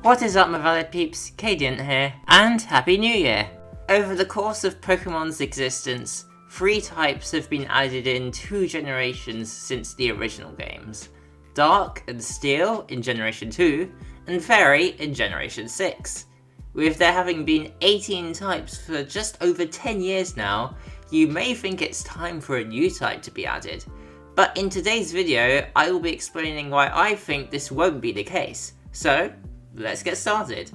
What is up my valid peeps, Cadiant here, and Happy New Year! Over the course of Pokemon's existence, 3 types have been added in 2 generations since the original games. Dark and Steel in Generation 2, and Fairy in Generation 6. With there having been 18 types for just over 10 years now, you may think it's time for a new type to be added. But in today's video, I will be explaining why I think this won't be the case. So, let's get started.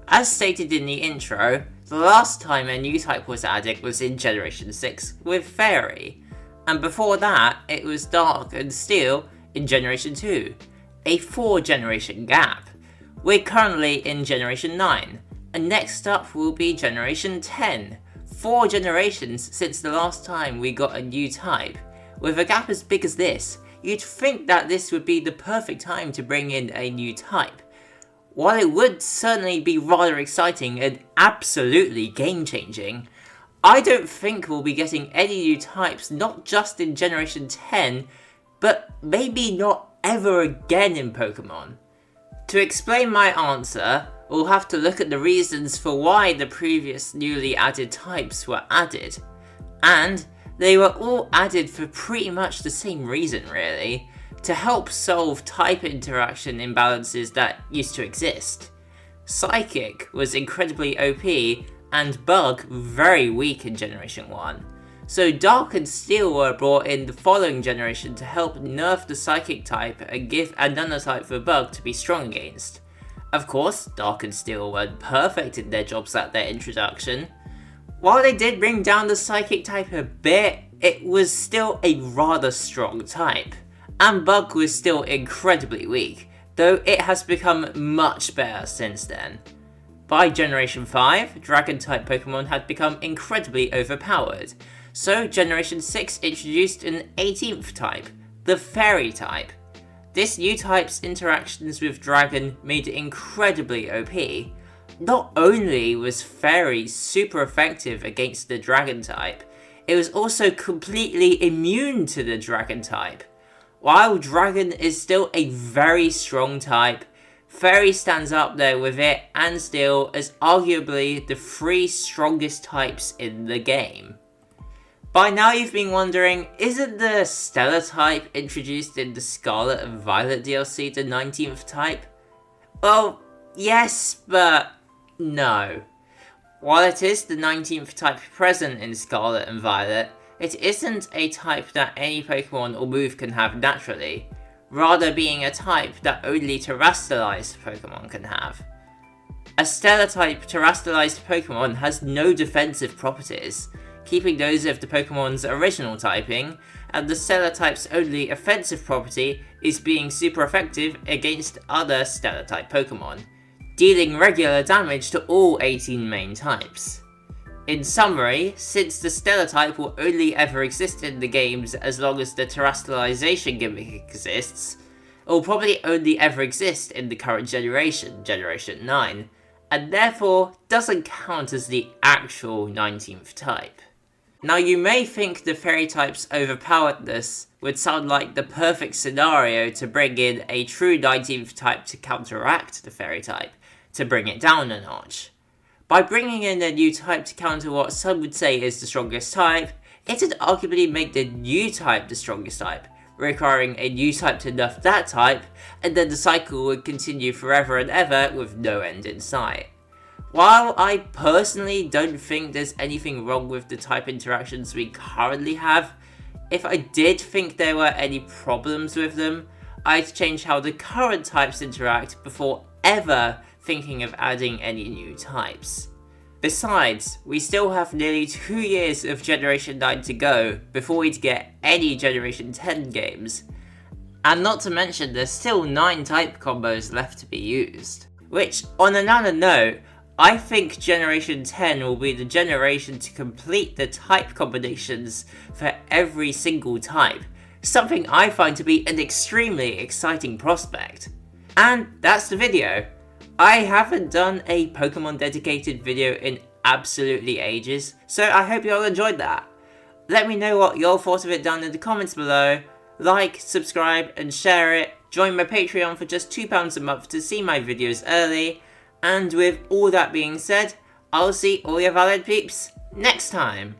As stated in the intro, the last time a new type was added was in Generation 6 with Fairy, and before that it was Dark and Steel in Generation 2, a 4 generation gap. We're currently in Generation 9, and next up will be Generation 10, 4 generations since the last time we got a new type. With a gap as big as this, you'd think that this would be the perfect time to bring in a new type. While it would certainly be rather exciting and absolutely game-changing, I don't think we'll be getting any new types not just in Generation 10, but maybe not ever again in Pokemon. To explain my answer, we'll have to look at the reasons for why the previous newly added types were added. And they were all added for pretty much the same reason really. To help solve type interaction imbalances that used to exist. Psychic was incredibly OP, and Bug very weak in Generation 1. So Dark and Steel were brought in the following generation to help nerf the Psychic type and give another type for Bug to be strong against. Of course, Dark and Steel weren't perfect in their jobs at their introduction. While they did bring down the Psychic type a bit, it was still a rather strong type. And Bug was still incredibly weak, though it has become much better since then. By Generation 5, Dragon-type Pokemon had become incredibly overpowered, so Generation 6 introduced an 18th type, the Fairy type. This new type's interactions with Dragon made it incredibly OP. Not only was Fairy super effective against the Dragon type, it was also completely immune to the Dragon type. While Dragon is still a very strong type, Fairy stands up there with it and Steel as arguably the 3 strongest types in the game. By now you've been wondering, isn't the Stellar type introduced in the Scarlet and Violet DLC the 19th type? Well, yes, but no. While it is the 19th type present in Scarlet and Violet, it isn't a type that any Pokemon or move can have naturally, rather being a type that only terrestrialized Pokemon can have. A Stellar-type terrestrialized Pokemon has no defensive properties, keeping those of the Pokemon's original typing, and the Stellar-type's only offensive property is being super effective against other Stellar-type Pokemon, dealing regular damage to all 18 main types. In summary, since the Stellar type will only ever exist in the games as long as the terrestrialization gimmick exists, it will probably only ever exist in the current generation, Generation 9, and therefore doesn't count as the actual 19th type. Now you may think the Fairy type's overpoweredness would sound like the perfect scenario to bring in a true 19th type to counteract the Fairy type, to bring it down a notch. By bringing in a new type to counter what some would say is the strongest type, it would arguably make the new type the strongest type, requiring a new type to nerf that type, and then the cycle would continue forever and ever with no end in sight. While I personally don't think there's anything wrong with the type interactions we currently have, if I did think there were any problems with them, I'd change how the current types interact before ever thinking of adding any new types. Besides, we still have nearly 2 years of Generation 9 to go before we'd get any Generation 10 games. And not to mention there's still 9 type combos left to be used. Which, on another note, I think Generation 10 will be the generation to complete the type combinations for every single type, something I find to be an extremely exciting prospect. And that's the video. I haven't done a Pokemon dedicated video in absolutely ages, so I hope you all enjoyed that. Let me know what you all thought of it down in the comments below. Like, subscribe and share it. Join my Patreon for just £2 a month to see my videos early. And with all that being said, I'll see all your valid peeps next time.